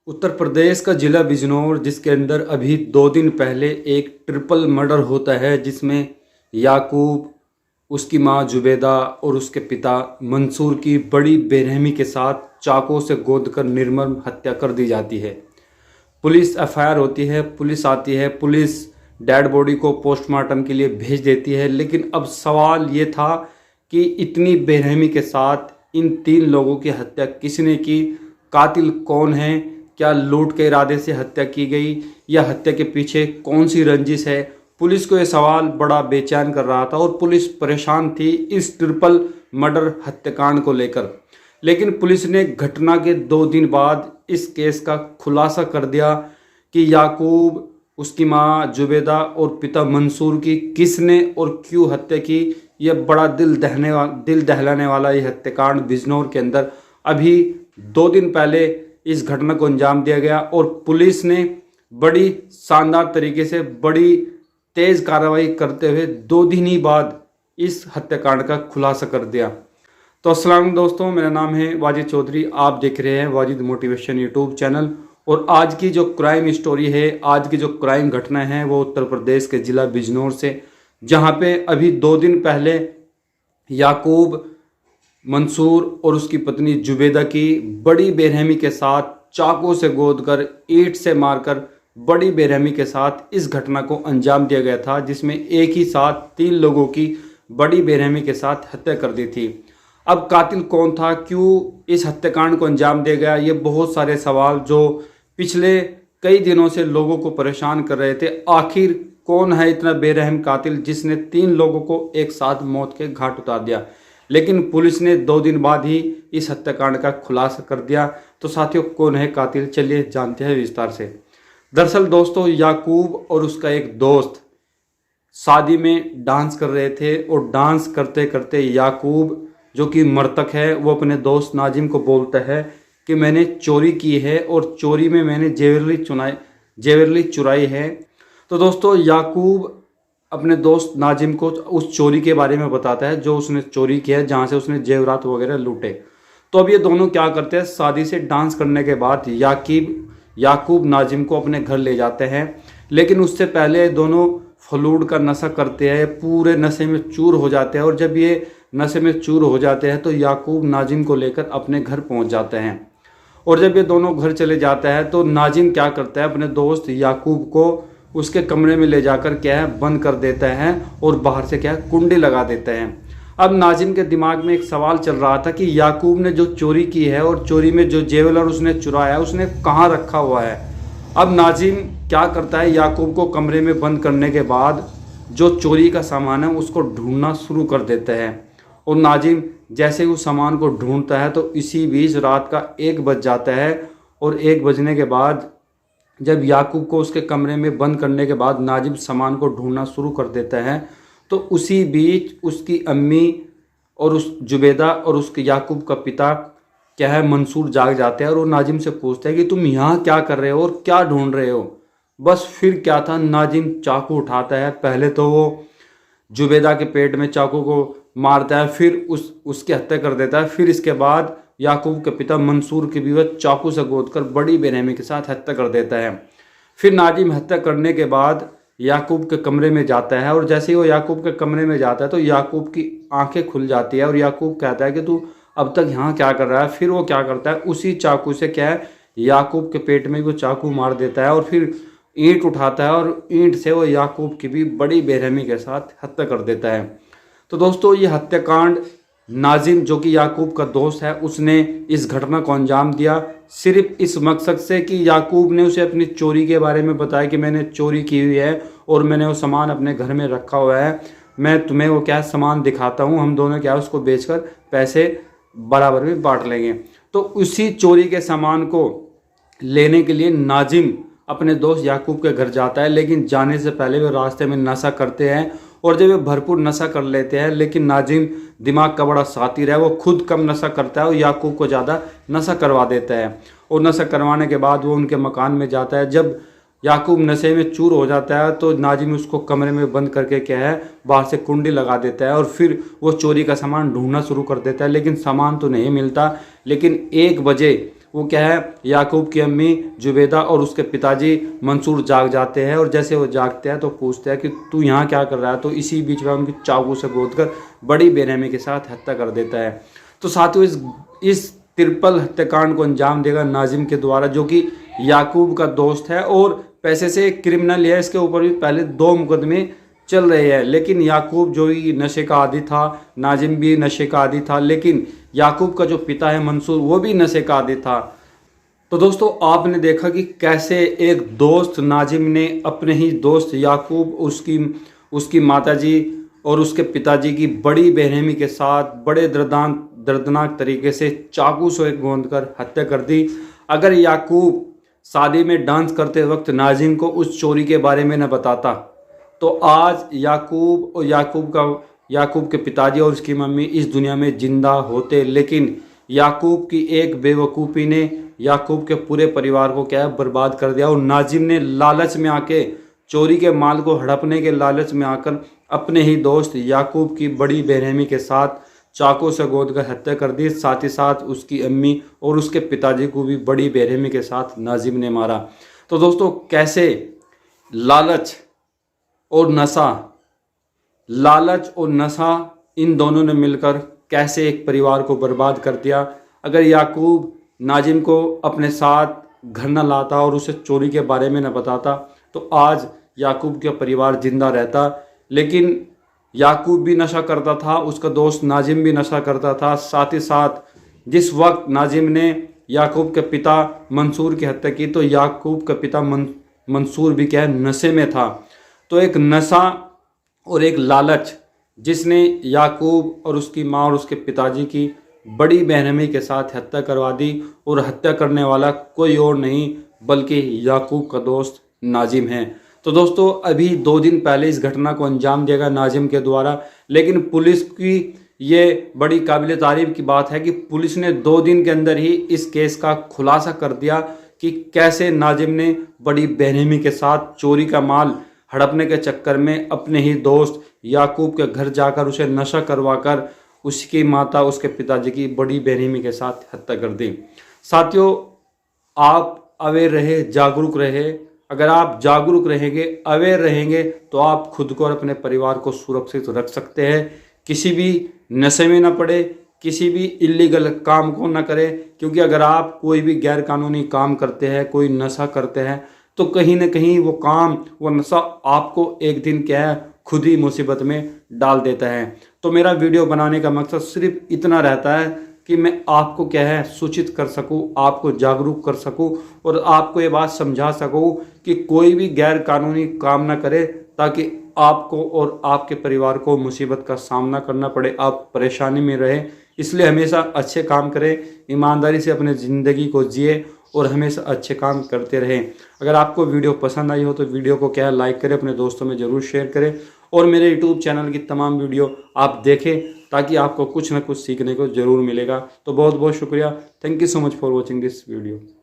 उत्तर प्रदेश का ज़िला बिजनौर, जिसके अंदर अभी 2 दिन पहले एक ट्रिपल मर्डर होता है, जिसमें याकूब, उसकी मां जुबैदा और उसके पिता मंसूर की बड़ी बेरहमी के साथ चाकू से गोदकर निर्मम हत्या कर दी जाती है। पुलिस एफआईआर होती है, पुलिस आती है, पुलिस डेड बॉडी को पोस्टमार्टम के लिए भेज देती है। लेकिन अब सवाल ये था कि इतनी बेरहमी के साथ इन 3 लोगों की हत्या किसने की, कातिल कौन है, क्या लूट के इरादे से हत्या की गई या हत्या के पीछे कौन सी रंजिश है। पुलिस को यह सवाल बड़ा बेचैन कर रहा था और पुलिस परेशान थी इस ट्रिपल मर्डर हत्याकांड को लेकर। लेकिन पुलिस ने घटना के 2 दिन बाद इस केस का खुलासा कर दिया कि याकूब, उसकी मां जुबैदा और पिता मंसूर की किसने और क्यों हत्या की। यह बड़ा दिल दहलाने वाला ये हत्याकांड बिजनौर के अंदर अभी 2 दिन पहले इस घटना को अंजाम दिया गया और पुलिस ने बड़ी शानदार तरीके से बड़ी तेज कार्रवाई करते हुए 2 दिन ही बाद इस हत्याकांड का खुलासा कर दिया। तो अस्सलाम वालेकुम दोस्तों, मेरा नाम है वाजिद चौधरी, आप देख रहे हैं वाजिद मोटिवेशन यूट्यूब चैनल। और आज की जो क्राइम स्टोरी है, आज की जो क्राइम घटना है, वो उत्तर प्रदेश के ज़िला बिजनौर से, जहाँ पे अभी 2 दिन पहले याकूब, मंसूर और उसकी पत्नी जुबैदा की बड़ी बेरहमी के साथ चाकू से गोदकर, ईंट से मारकर बड़ी बेरहमी के साथ इस घटना को अंजाम दिया गया था, जिसमें एक ही साथ 3 लोगों की बड़ी बेरहमी के साथ हत्या कर दी थी। अब कातिल कौन था, क्यों इस हत्याकांड को अंजाम दिया गया, ये बहुत सारे सवाल जो पिछले कई दिनों से लोगों को परेशान कर रहे थे। आखिर कौन है इतना बेरहम कातिल जिसने 3 लोगों को एक साथ मौत के घाट उतार दिया। लेकिन पुलिस ने 2 दिन बाद ही इस हत्याकांड का खुलासा कर दिया। तो साथियों, कौन है कातिल, चलिए जानते हैं विस्तार से। दरअसल दोस्तों, याकूब और उसका एक दोस्त शादी में डांस कर रहे थे और डांस करते करते याकूब, जो कि मृतक है, वो अपने दोस्त नाजिम को बोलता है कि मैंने चोरी की है और चोरी में मैंने जेवरली चुराई है। तो दोस्तों, याकूब अपने दोस्त नाजिम को उस चोरी के बारे में बताता है जो उसने चोरी किया है, जहाँ से उसने जेवरात वगैरह लूटे। तो अब ये दोनों क्या करते हैं, शादी से डांस करने के बाद याकूब नाजिम को अपने घर ले जाते हैं। लेकिन उससे पहले दोनों फलूड का नशा करते हैं, पूरे नशे में चूर हो जाते हैं। और जब ये नशे में चूर हो जाते हैं तो याकूब नाजिम को लेकर अपने घर पहुंच जाते हैं। और जब ये दोनों घर चले जाते हैं तो नाजिम क्या करता है, अपने दोस्त याकूब को उसके कमरे में ले जाकर क्या है बंद कर देता है और बाहर से क्या है कुंडी लगा देते हैं। अब नाजिम के दिमाग में एक सवाल चल रहा था कि याकूब ने जो चोरी की है और चोरी में जो जेवलर उसने चुराया है, उसने कहाँ रखा हुआ है। अब नाजिम क्या करता है, याकूब को कमरे में बंद करने के बाद जो चोरी का सामान है उसको ढूंढना शुरू कर देता है। और नाजिम जैसे ही उस सामान को ढूंढता है तो इसी बीच रात का 1 बज जाता है। और 1 बजने के बाद जब याकूब को उसके कमरे में बंद करने के बाद नाजिम सामान को ढूंढना शुरू कर देता है, तो उसी बीच उसकी अम्मी और उस जुबैदा और उसके याकूब का पिता क्या है मंसूर जाग जाते हैं और वो नाजिम से पूछते हैं कि तुम यहाँ क्या कर रहे हो और क्या ढूंढ रहे हो। बस फिर क्या था, नाजिम चाकू उठाता है। पहले तो वो जुबैदा के पेट में चाकू को मारता है, फिर उसकी हत्या कर देता है। फिर इसके बाद याकूब के पिता मंसूर की भी वह चाकू से गोदकर बड़ी बेरहमी के साथ हत्या कर देता है। फिर नाजिम हत्या करने के बाद याकूब के कमरे में जाता है और जैसे ही वो याकूब के कमरे में जाता है तो याकूब की आंखें खुल जाती है और याकूब कहता है कि तू अब तक यहाँ क्या कर रहा है। फिर वो क्या करता है, उसी चाकू से क्या है याकूब के पेट में वो चाकू मार देता है और फिर ईंट उठाता है और ईंट से वो याकूब की भी बड़ी बेरहमी के साथ हत्या कर देता है। तो दोस्तों, ये हत्याकांड नाजिम, जो कि याकूब का दोस्त है, उसने इस घटना को अंजाम दिया सिर्फ इस मकसद से कि याकूब ने उसे अपनी चोरी के बारे में बताया कि मैंने चोरी की हुई है और मैंने वो सामान अपने घर में रखा हुआ है, मैं तुम्हें वो क्या सामान दिखाता हूँ, हम दोनों क्या उसको बेचकर पैसे बराबर में बांट लेंगे। तो उसी चोरी के सामान को लेने के लिए नाजिम अपने दोस्त याकूब के घर जाता है। लेकिन जाने से पहले वे रास्ते में नशा करते हैं और जब वे भरपूर नशा कर लेते हैं, लेकिन नाजिम दिमाग का बड़ा शातिर है, वो खुद कम नशा करता है और याकूब को ज़्यादा नशा करवा देता है। और नशा करवाने के बाद वो उनके मकान में जाता है। जब याकूब नशे में चूर हो जाता है तो नाजिम उसको कमरे में बंद करके क्या है बाहर से कुंडी लगा देता है और फिर वो चोरी का सामान ढूंढना शुरू कर देता है। लेकिन सामान तो नहीं मिलता। लेकिन 1 बजे वो क्या है, याकूब की अम्मी जुबैदा और उसके पिताजी मंसूर जाग जाते हैं। और जैसे वो जागते हैं तो पूछते हैं कि तू यहाँ क्या कर रहा है। तो इसी बीच में उनकी चाकू से गोदकर बड़ी बेरहमी के साथ हत्या कर देता है। तो साथियों इस ट्रिपल हत्याकांड को अंजाम देगा नाजिम के द्वारा, जो कि याकूब का दोस्त है और पैसे से क्रिमिनल है। इसके ऊपर भी पहले 2 मुकदमे चल रहे हैं। लेकिन याकूब जो ही नशे का आदी था, नाजिम भी नशे का आदी था, लेकिन याकूब का जो पिता है मंसूर वो भी नशे का आदी था। तो दोस्तों आपने देखा कि कैसे एक दोस्त नाजिम ने अपने ही दोस्त याकूब, उसकी माताजी और उसके पिताजी की बड़ी बेरहमी के साथ बड़े दर्दनाक तरीके से चाकू से गोंदकर हत्या कर दी। अगर याकूब शादी में डांस करते वक्त नाजिम को उस चोरी के बारे में न बताता तो आज याकूब और याकूब के पिताजी और उसकी मम्मी इस दुनिया में जिंदा होते। लेकिन याकूब की एक बेवकूफ़ी ने याकूब के पूरे परिवार को क्या है, बर्बाद कर दिया। और नाजिम ने लालच में आके, चोरी के माल को हड़पने के लालच में आकर अपने ही दोस्त याकूब की बड़ी बेरहमी के साथ चाकू से गोदकर हत्या कर दी। साथ ही साथ उसकी अम्मी और उसके पिताजी को भी बड़ी बेरहमी के साथ नाजिम ने मारा। तो दोस्तों कैसे लालच और नशा इन दोनों ने मिलकर कैसे एक परिवार को बर्बाद कर दिया। अगर याकूब नाजिम को अपने साथ घर न लाता और उसे चोरी के बारे में न बताता तो आज याकूब का परिवार जिंदा रहता। लेकिन याकूब भी नशा करता था, उसका दोस्त नाजिम भी नशा करता था। साथ ही साथ जिस वक्त नाजिम ने याकूब के पिता मंसूर की हत्या की तो याकूब का पिता मंसूर भी क्या है, नशे में था। तो एक नशा और एक लालच जिसने याकूब और उसकी माँ और उसके पिताजी की बड़ी बेरहमी के साथ हत्या करवा दी। और हत्या करने वाला कोई और नहीं बल्कि याकूब का दोस्त नाजिम है। तो दोस्तों अभी 2 दिन पहले इस घटना को अंजाम दिया गया नाजिम के द्वारा। लेकिन पुलिस की ये बड़ी काबिल तारीफ की बात है कि पुलिस ने 2 दिन के अंदर ही इस केस का खुलासा कर दिया कि कैसे नाजिम ने बड़ी बेरहमी के साथ चोरी का माल हड़पने के चक्कर में अपने ही दोस्त याकूब के घर जाकर उसे नशा करवाकर उसकी माता, उसके पिताजी की बड़ी बेरहमी के साथ हत्या कर दी। साथियों आप अवेयर रहे, जागरूक रहे। अगर आप जागरूक रहेंगे, अवेयर रहेंगे तो आप खुद को और अपने परिवार को सुरक्षित रख सकते हैं। किसी भी नशे में न पड़े, किसी भी इलीगल काम को न करें, क्योंकि अगर आप कोई भी गैर कानूनी काम करते हैं, कोई नशा करते हैं तो कहीं ना कहीं वो काम, वो नशा आपको एक दिन क्या है, खुद ही मुसीबत में डाल देता है। तो मेरा वीडियो बनाने का मकसद सिर्फ इतना रहता है कि मैं आपको क्या है, सूचित कर सकूं, आपको जागरूक कर सकूं और आपको ये बात समझा सकूं कि कोई भी गैर कानूनी काम ना करे, ताकि आपको और आपके परिवार को मुसीबत का सामना करना पड़े, आप परेशानी में रहें। इसलिए हमेशा अच्छे काम करें, ईमानदारी से अपने ज़िंदगी को जिए और हमेशा अच्छे काम करते रहें। अगर आपको वीडियो पसंद आई हो तो वीडियो को क्या है, लाइक करें, अपने दोस्तों में ज़रूर शेयर करें और मेरे यूट्यूब चैनल की तमाम वीडियो आप देखें ताकि आपको कुछ ना कुछ सीखने को ज़रूर मिलेगा। तो बहुत बहुत शुक्रिया। Thank you so much for watching this video.